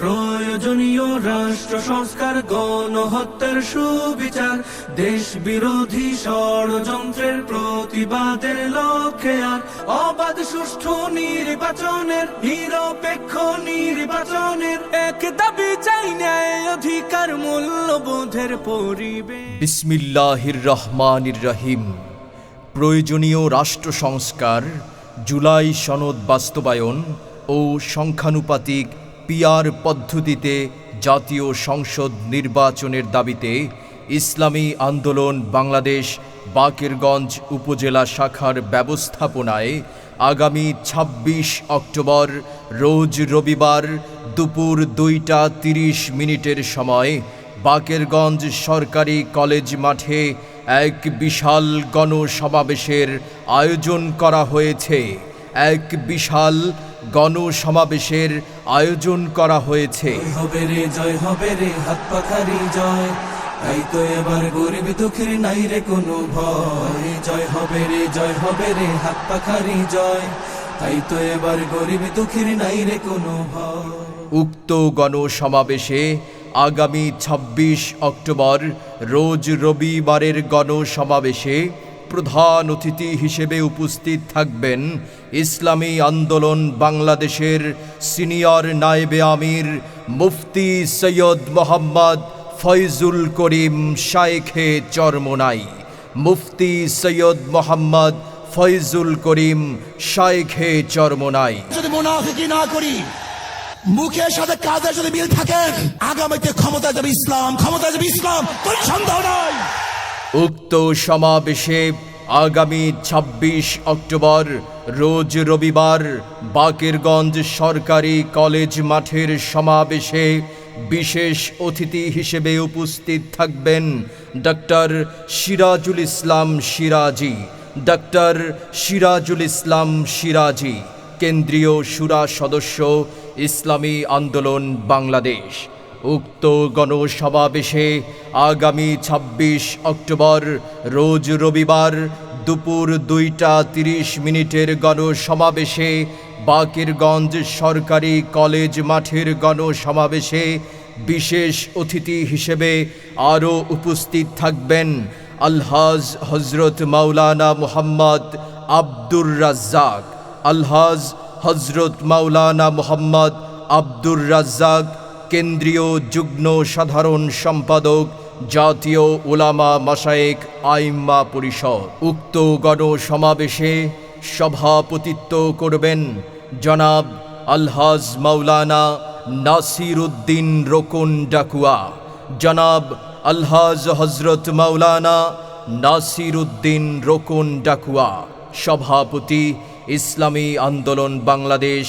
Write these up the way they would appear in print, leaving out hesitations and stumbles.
প্রয়োজনীয় রাষ্ট্র সংস্কার, গণহত্যার সুবিচার, দেশ বিরোধী ষড়যন্ত্রের প্রতিবাদের লক্ষ্যে আর অবাধ সুষ্ঠু নির্বাচনের, নিরপেক্ষ নির্বাচনের এক দাবি চাই, ন্যায় অধিকার মূল্যবোধের পরিবেশ। বিসমিল্লাহির রহমানির রহিম। প্রয়োজনীয় রাষ্ট্র সংস্কার, জুলাই সনদ বাস্তবায়ন ও সংখ্যানুপাতিক পিআর পদ্ধতিতে জাতীয় সংসদ নির্বাচনের দাবিতে ইসলামী আন্দোলন বাংলাদেশ বাকেরগঞ্জ উপজেলা শাখার ব্যবস্থাপনায় আগামী ২৬ অক্টোবর রোজ রবিবার দুপুর ২টা ৩০ মিনিটের সময় বাকেরগঞ্জ সরকারি কলেজ মাঠে এক বিশাল গণসমাবেশের আয়োজন করা হয়েছে। এক বিশাল গণসমাবেশের আয়োজন করা হয়েছে। হবে রে জয়, হবে রে হাত পাখারি জয়, তাই তো এবার গরিব দুঃখের নাই রে কোনো ভয়। জয় হবে রে জয়, হবে রে হাত পাখারি জয়, তাই তো এবার গরিব দুঃখের নাই রে কোনো ভয়। উক্ত গণসমাবেশে আগামী ২৬ অক্টোবর রোজ রবিবারের গণসমাবেশে প্রধান অতিথি হিসেবে উপস্থিত থাকবেন ইসলামী আন্দোলন বাংলাদেশের সিনিয়র নায়েবে আমির মুফতি সৈয়দ মোহাম্মদ ফয়জুল করিম শায়েখে চরমোনাই। মুফতি সৈয়দ মোহাম্মদ ফয়জুল করিম শায়েখে চরমোনাই। যদি মুনাফিকি না করি, মুখের সাথে কাজের যদি মিল থাকে, আগামীতে ক্ষমতা যাবে ইসলাম, ক্ষমতা যাবে ইসলাম, কোনো সন্দেহ নাই। উক্ত সমাবেশে আগামী ২৬ অক্টোবর রোজ রবিবার বাকেরগঞ্জ সরকারি কলেজ মাঠের সমাবেশে বিশেষ অতিথি হিসেবে উপস্থিত থাকবেন ডক্টর সিরাজুল ইসলাম সিরাজি। ডক্টর সিরাজুল ইসলাম সিরাজি, কেন্দ্রীয় শুরা সদস্য, ইসলামী আন্দোলন বাংলাদেশ। উক্ত গণসমাবেশে আগামী ২৬ অক্টোবর রোজ রবিবার দুপুর ২টা ৩০ মিনিটের গণসমাবেশে বাকেরগঞ্জ সরকারি কলেজ মাঠের গণসমাবেশে বিশেষ অতিথি হিসেবে আরও উপস্থিত থাকবেন আলহাজ হজরত মাওলানা মুহাম্মদ আব্দুর রাজ্জাক। আলহাজ হজরত মাওলানা মুহাম্মদ আব্দুর রাজ্জাক, কেন্দ্রীয় যুগ্ম সাধারণ সম্পাদক, জাতীয় উলামা মাশায়েখ আইম্মা পরিষদ। উক্ত গণসমাবেশে সভাপতিত্ব করবেন জনাব আলহাজ মাওলানা নাসির উদ্দিন রোকন ডাকুয়া। জনাব আলহাজ হজরত মাওলানা নাসির উদ্দিন রোকন ডাকুয়া, সভাপতি, ইসলামী আন্দোলন বাংলাদেশ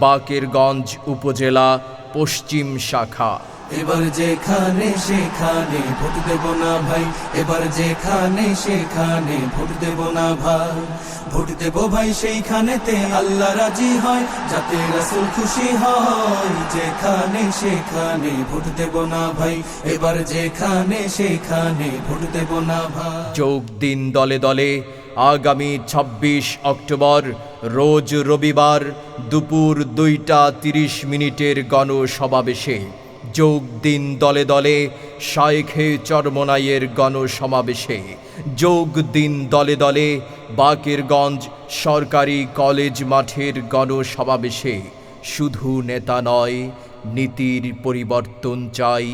বাকেরগঞ্জ উপজেলা পশ্চিম শাখা। এবার যেখানে সেখানে ভোট দেব না ভাই, এবার যেখানে সেখানে ভোট দেব না ভাই। ভোট দেব ভাই সেইখানেতে আল্লাহ রাজি হয়, যাতে রাসূল খুশি হয়। যেখানে সেখানে ভোট দেব না ভাই, এবার যেখানে সেখানে ভোট দেব না ভাই। যোগ দিন দলে দলে আগামী ২৬ অক্টোবর রোজ রবিবার দুপুর ২টা ৩০ মিনিটের গণসমাবেশে। যোগ দিন দলে দলে শায়েখে চরমোনাইয়ের গণসমাবেশে। যোগ দিন দলে দলে বাকেরগঞ্জ সরকারি কলেজ মাঠের গণসমাবেশে। শুধু নেতা নয়, নীতির পরিবর্তন চাই,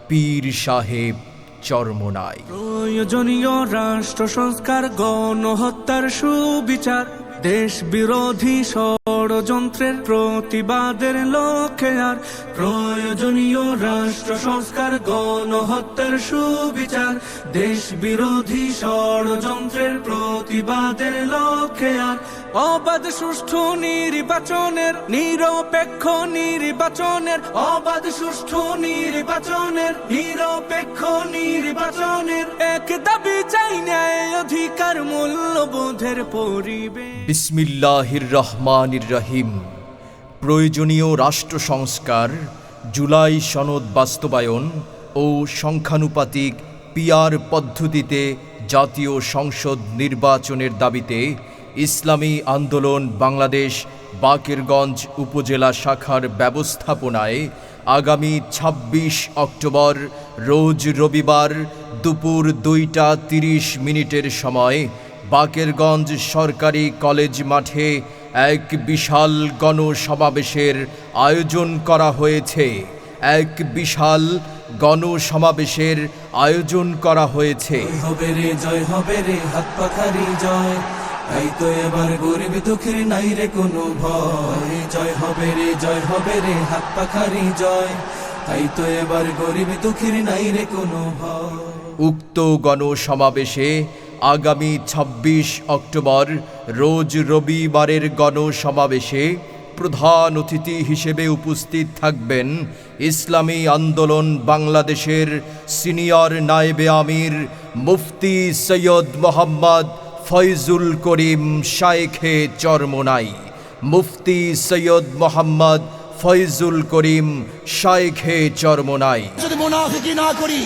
পীর সাহেব চরমোনাই। প্রয়োজনীয় রাষ্ট্র সংস্কার, গণহত্যার সুবিচার, দেশ বিরোধী ষড়যন্ত্রের প্রতিবাদের লক্ষ্যে আর প্রয়োজনীয় রাষ্ট্র সংস্কার, গণহত্যার সুবিচার, দেশ বিরোধী ষড়যন্ত্রের প্রতিবাদের লক্ষ্যে আর অবাধ সুষ্ঠু নির্বাচনের, নিরপেক্ষ নির্বাচনের, অবাধ সুষ্ঠু নির্বাচনের, নিরপেক্ষ নির্বাচনের এক দাবি চাই, ন্যায় অধিকার মূল্যবোধের পরিবেশ। বিসমিল্লাহির রহমানির রহিম। প্রয়োজনীয় রাষ্ট্র সংস্কার, জুলাই সনদ বাস্তবায়ন ও সংখ্যানুপাতিক পিআর পদ্ধতিতে জাতীয় সংসদ নির্বাচনের দাবিতে ইসলামী আন্দোলন বাংলাদেশ বাকেরগঞ্জ উপজেলা শাখার ব্যবস্থাপনায় আগামী ২৬ অক্টোবর রোজ রবিবার দুপুর ২টা ৩০ মিনিটের সময় বাকেরগঞ্জ সরকারি কলেজ মাঠে এক বিশাল গণসমাবেশের আয়োজন করা হয়েছে। এক বিশাল গণসমাবেশের আয়োজন করা হয়েছে। হবে রে জয় হবে রে হাত পাখারি জয়, তাই তো এবার গরিব দুঃখের নাই রে কোনো ভয়। জয় হবে রে জয় হবে রে হাত পাখারি জয়, তাই তো এবার গরিব দুঃখের নাই রে কোনো ভয়। উক্ত গণসমাবেশে আগামী ২৬ অক্টোবর রোজ রবিবারের গণসমাবেশে প্রধান অতিথি হিসেবে উপস্থিত থাকবেন ইসলামী আন্দোলন বাংলাদেশের সিনিয়র নায়েবে আমির মুফতি সৈয়দ মোহাম্মদ ফয়জুল করিম শায়েখে চরমোনাই। মুফতি সৈয়দ মোহাম্মদ ফয়জুল করিম শায়েখে চরমোনাই। যদি মুনাফিকি না করি,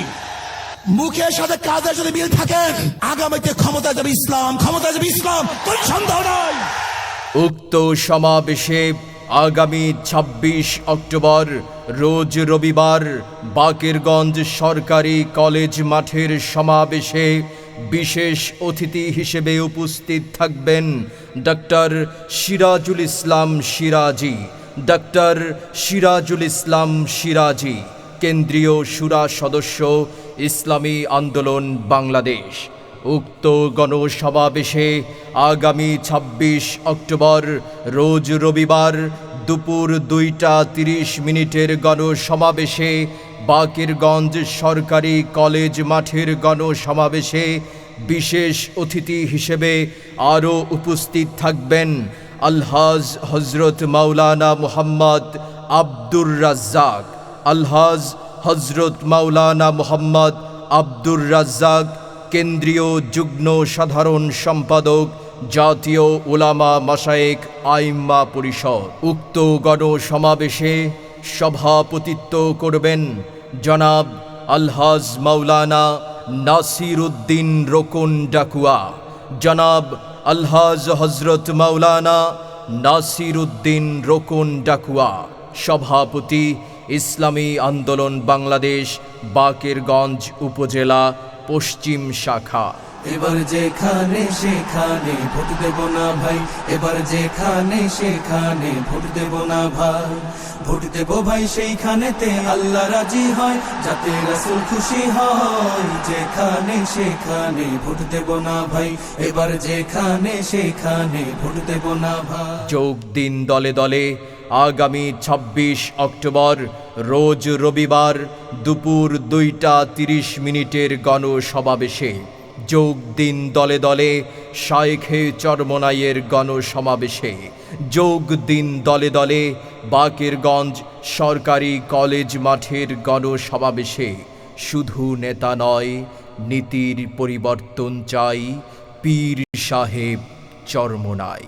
মুখের সাথে কাজের যদি মিল থাকে, আগামীতে ক্ষমতা যাবে ইসলাম, ক্ষমতা যাবে ইসলাম, কোনো সন্দেহ নাই। উক্ত সমাবেশে আগামী ২৬ অক্টোবর রোজ রবিবার বাকেরগঞ্জ সরকারি কলেজ মাঠের সমাবেশে বিশেষ অতিথি হিসেবে উপস্থিত থাকবেন ডক্টর সিরাজুল ইসলাম সিরাজি। ডক্টর সিরাজুল ইসলাম সিরাজি, কেন্দ্রীয় শুরা সদস্য, ইসলামী আন্দোলন বাংলাদেশ। উক্ত গণসমাবেশে আগামী ২৬ অক্টোবর রোজ রবিবার দুপুর ২টা ৩০ মিনিটের গণসমাবেশে বাকেরগঞ্জ সরকারি কলেজ মাঠের গণসমাবেশে বিশেষ অতিথি হিসেবে আরও উপস্থিত থাকবেন আলহাজ হজরত মাওলানা মুহাম্মদ আব্দুর রাজ্জাক। আলহাজ হজরত মাওলানা মুহাম্মদ আব্দুর রাজ্জাক, কেন্দ্রীয় যুগ্ম সাধারণ সম্পাদক, জাতীয় উলামা মাশায়েখ আইম্মা পরিষদ। উক্ত গণসমাবেশে সভাপতিত্ব করবেন জনাব আলহাজ মাওলানা নাসির উদ্দিন রোকন ডাকুয়া। জনাব আলহাজ হজরত মাওলানা নাসির উদ্দিন রোকন ডাকুয়া, সভাপতি, ইসলামী আন্দোলন বাংলাদেশ বাকেরগঞ্জ উপজেলা পশ্চিম শাখা। এবার যেখানে সেখানে ভোট দেব না ভাই, এবার যেখানে সেখানে ভোট দেব না ভাই। ভোট দেব ভাই সেইখানেতে আল্লাহ রাজি হয়, যাতে রাসূল খুশি হয়। যেখানে সেখানে ভোট দেব না ভাই, এবার যেখানে সেখানে ভোট দেব না ভাই। যোগ দিন দলে দলে আগামী ২৬ অক্টোবর রোজ রবিবার দুপুর ২টা ৩০ মিনিটের গণসমাবেশে। যোগ দিন দলে দলে শায়েখে চরমোনাইয়ের গণসমাবেশে। যোগ দিন দলে দলে বাকেরগঞ্জ সরকারি কলেজ মাঠের গণসমাবেশে। শুধু নেতা নয়, নীতির পরিবর্তন চাই, পীর সাহেব চরমোনাই।